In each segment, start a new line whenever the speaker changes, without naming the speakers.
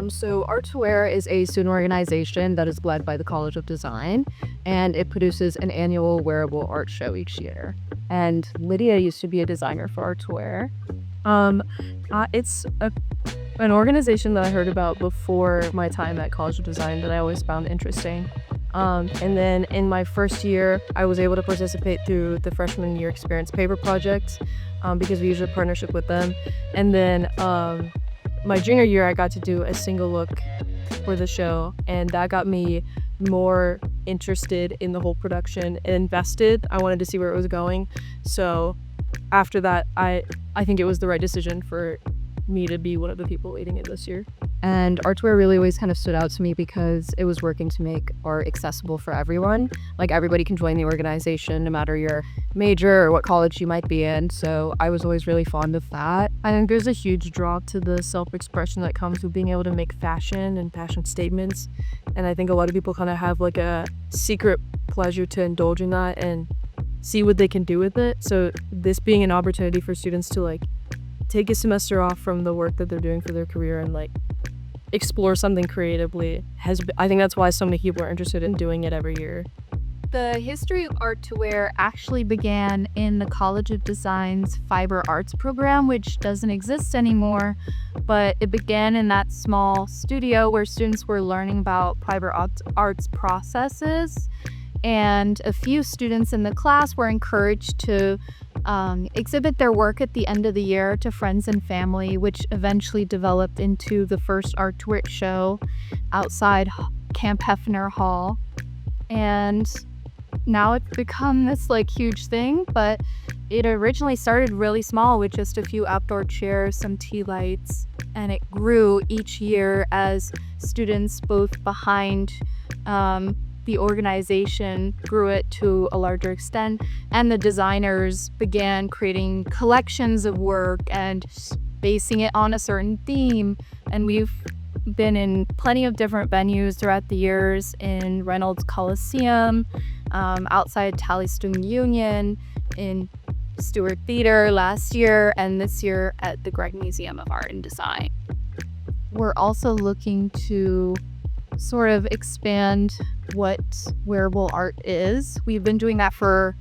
So Art2Wear is a student organization that is led by the College of Design, and it produces an annual wearable art show each year. And Lydia used to be a designer for Art2Wear. Um, it's an organization that I heard about before my time at College of Design that I always found interesting. And then in my first year, I was able to participate through the freshman year experience paper project because we usually partnership with them. And then my junior year, I got to do a single look for the show, and that got me more interested in the whole production and invested. I wanted to see where it was going. So after that, I think it was the right decision for me to be one of the people leading it this year. And Art2Wear really always kind of stood out to me because it was working to make art accessible for everyone. Like, everybody can join the organization, no matter your major or what college you might be in. So I was always really fond of that. I think there's a huge draw to the self-expression that comes with being able to make fashion and fashion statements. And I think a lot of people kind of have like a secret pleasure to indulge in that and see what they can do with it. So this being an opportunity for students to like take a semester off from the work that they're doing for their career and like explore something creatively I think that's why so many people are interested in doing it every year.
The history of Art2Wear actually began in the College of Design's Fiber Arts program, which doesn't exist anymore, but it began in that small studio where students were learning about fiber arts processes, and a few students in the class were encouraged to exhibit their work at the end of the year to friends and family, which eventually developed into the first Art2Wear show outside Camp Hefner Hall. And now it's become this like huge thing, but it originally started really small with just a few outdoor chairs, some tea lights, and it grew each year as students both behind the organization grew it to a larger extent, and the designers began creating collections of work and basing it on a certain theme. And we've been in plenty of different venues throughout the years, in Reynolds Coliseum, outside Tally Student Union, in Stewart Theater last year, and this year at the Gregg Museum of Art and Design. We're also looking to sort of expand what wearable art is. We've been doing that for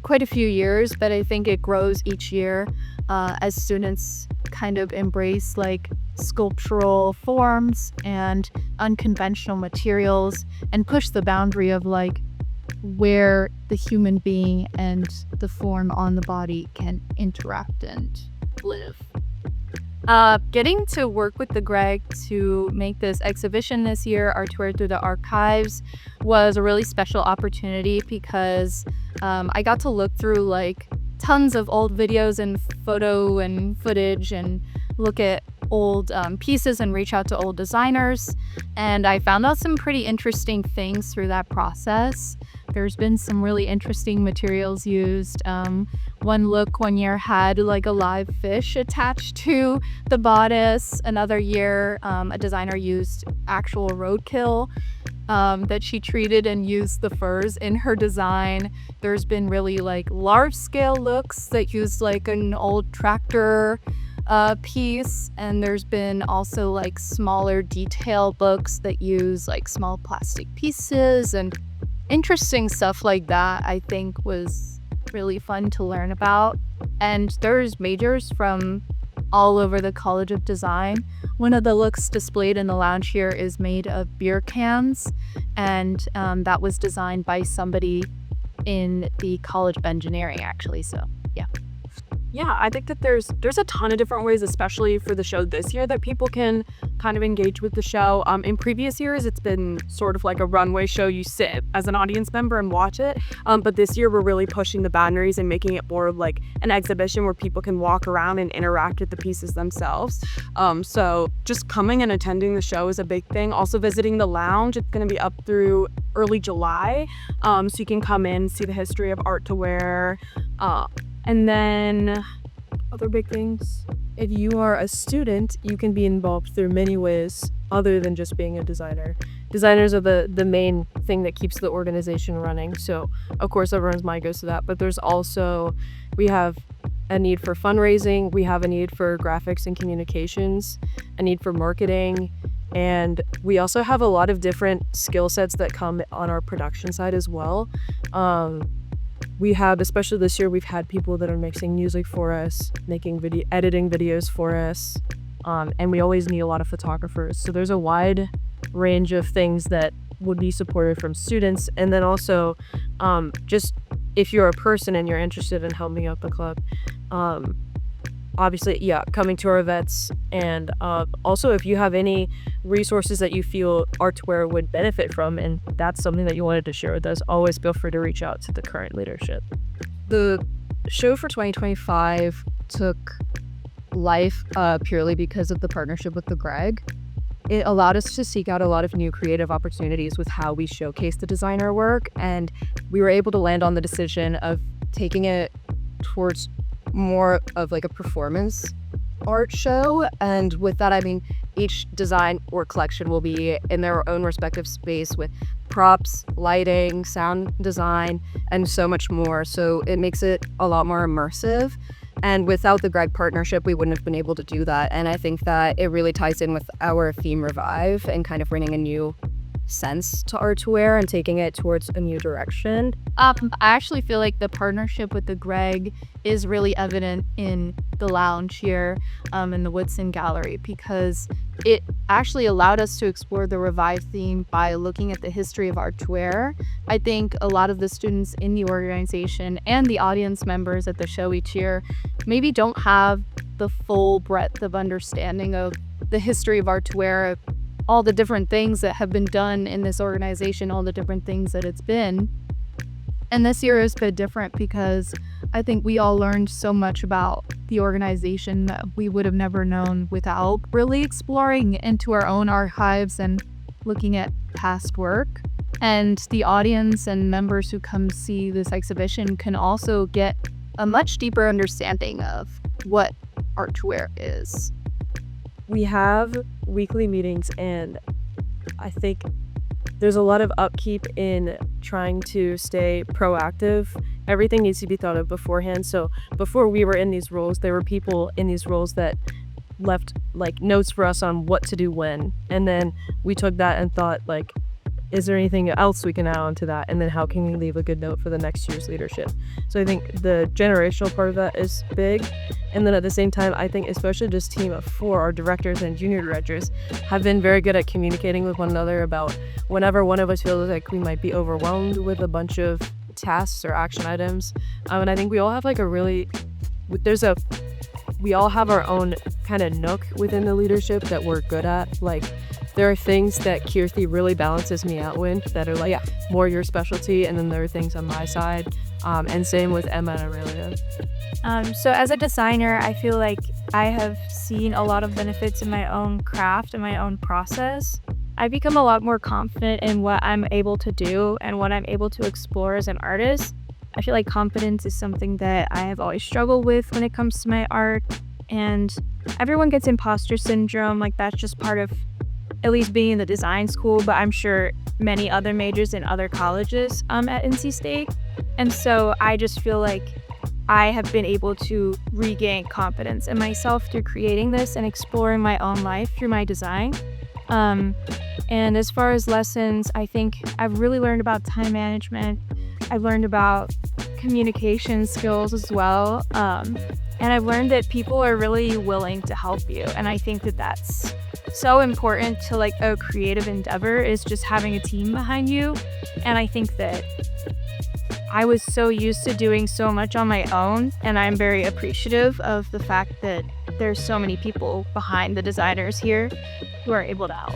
quite a few years, but I think it grows each year as students kind of embrace like sculptural forms and unconventional materials and push the boundary of like where the human being and the form on the body can interact and live. Getting to work with the Gregg to make this exhibition this year, Art2Wear Through the Archives, was a really special opportunity because I got to look through like tons of old videos and photo and footage and look at old pieces and reach out to old designers. And I found out some pretty interesting things through that process. There's been some really interesting materials used. One look one year had like a live fish attached to the bodice. Another year, a designer used actual roadkill that she treated and used the furs in her design. There's been really like large scale looks that used like an old tractor piece, and there's been also like smaller detail books that use like small plastic pieces and interesting stuff like that. I think was really fun to learn about. And there's majors from all over the College of Design. One of the looks displayed in the lounge here is made of beer cans, and that was designed by somebody in the College of Engineering actually. So yeah.
Yeah, I think that there's a ton of different ways, especially for the show this year, that people can kind of engage with the show. In previous years, it's been sort of like a runway show. You sit as an audience member and watch it. But this year, we're really pushing the boundaries and making it more of like an exhibition where people can walk around and interact with the pieces themselves. So just coming and attending the show is a big thing. Also visiting the lounge. It's going to be up through early July. So you can come in, see the history of Art2Wear. And then other big things.
If you are a student, you can be involved through many ways other than just being a designer. Designers are the main thing that keeps the organization running. So of course everyone's mind goes to that, but there's also, we have a need for fundraising, we have a need for graphics and communications, a need for marketing,
And we also have a lot of different skill sets that come on our production side as well. We have, especially this year, we've had people that are mixing music for us, editing videos for us, and we always need a lot of photographers. So there's a wide range of things that would be supported from students. And then also, just if you're a person and you're interested in helping out the club, obviously, yeah, coming to our events. And also, if you have any resources that you feel Art2Wear would benefit from, and that's something that you wanted to share with us, always feel free to reach out to the current leadership.
The show for 2025 took life purely because of the partnership with the Greg. It allowed us to seek out a lot of new creative opportunities with how we showcase the designer work, and we were able to land on the decision of taking it towards more of like a performance art show. And with that, I mean each design or collection will be in their own respective space with props, lighting, sound design, and so much more. So it makes it a lot more immersive. And without the Greg partnership, we wouldn't have been able to do that. And I think that it really ties in with our theme Revive and kind of bringing a new sense to Art2Wear and taking it towards a new direction.
I actually feel like the partnership with the Greg is really evident in the lounge here in the Woodson Gallery, because it actually allowed us to explore the Revive theme by looking at the history of Art2Wear. I think a lot of the students in the organization and the audience members at the show each year maybe don't have the full breadth of understanding of the history of Art2Wear, all the different things that have been done in this organization, all the different things that it's been. And this year has been different because I think we all learned so much about the organization that we would have never known without really exploring into our own archives and looking at past work. And the audience and members who come see this exhibition can also get a much deeper understanding of what Art2Wear is.
We have weekly meetings, and I think there's a lot of upkeep in trying to stay proactive. Everything needs to be thought of beforehand. So before we were in these roles, there were people in these roles that left like notes for us on what to do when. And then we took that and thought, like, is there anything else we can add on to that? And then how can we leave a good note for the next year's leadership? So I think the generational part of that is big. And then at the same time, I think especially this team of 4, our directors and junior directors, have been very good at communicating with one another about whenever one of us feels like we might be overwhelmed with a bunch of tasks or action items. And I think we all have like we all have our own kind of nook within the leadership that we're good at. Like, there are things that Kirthi really balances me out with that are like more your specialty, and then there are things on my side, and same with Emma and Aurelia.
So as a designer, I feel like I have seen a lot of benefits in my own craft and my own process. I've become a lot more confident in what I'm able to do and what I'm able to explore as an artist. I feel like confidence is something that I have always struggled with when it comes to my art, and everyone gets imposter syndrome. Like, that's just part of at least being in the design school, but I'm sure many other majors in other colleges at NC State. And so I just feel like I have been able to regain confidence in myself through creating this and exploring my own life through my design. And as far as lessons, I think I've really learned about time management. I've learned about communication skills as well. And I've learned that people are really willing to help you. And I think that that's so important to like a creative endeavor, is just having a team behind you. And I think that I was so used to doing so much on my own, and I'm very appreciative of the fact that there's so many people behind the designers here who are able to help.